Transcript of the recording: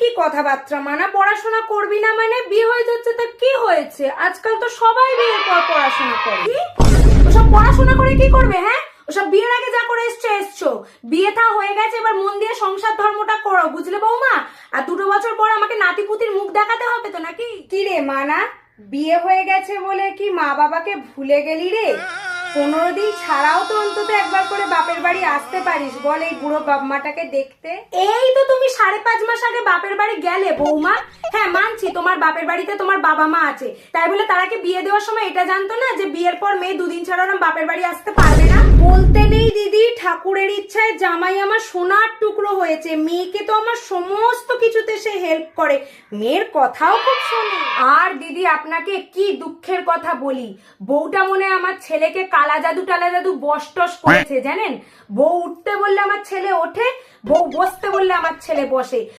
কি কথাবার্তা মানা, পড়াশোনা করবি না মানে? বিয়ে হয়ে যাচ্ছে তা কি হয়েছে? আজকাল তো সবাই বিয়ের পর পড়াশোনা করে। কি ওসব পড়াশোনা করে কি করবে? হ্যাঁ, ওসব বিয়ের আগে যা করে এসছো। বিয়ে থা হয়ে গেছে, এবার মন দিয়ে সংসার ধর্মটা করো, বুঝলে বৌমা? আর 2 বছর পর আমাকে নাতিপুতির মুখ দেখাতে হবে তো নাকি? কি রে মানা, বিয়ে হয়ে গেছে বলে কি মা বাবাকে ভুলে গেলি রে? 15 দিন ছাড়াও তো অন্তত একবার করে বাপের বাড়ি আসতে পারিস, বল এই বুড়ো বাপমাটাকে দেখতে। এই তো তুমি 5.5 মাস আগে বাপের বাড়ি গেলে বৌমা। হ্যাঁ মানছি, তোমার বাপের বাড়িতে তোমার বাবা মা আছে, তাই বলে তারা কি বিয়ে দেওয়ার সময় এটা জানতো না যে বিয়ের পর মেয়ে 2 দিন ছাড়া ওরম বাপের বাড়ি আসতে পারবে না? বলতে নেই দিদি, ঠাকুরের ইচ্ছায় জামাই আমার সোনার টুকরো হয়েছে। মেয়েকে তো আমার সমস্ত কিছুতে সে হেল্প করে, মেয়ের কথাও খুব শোনে। আর দিদি আপনাকে কি দুঃখের কথা বলি, বউটা মনে আমার ছেলেকে কালা জাদু টালা জাদু বস করেছে জানেন। বউ উঠতে বললে আমার ছেলে ওঠে, বউ বসতে বললে আমার ছেলে বসে।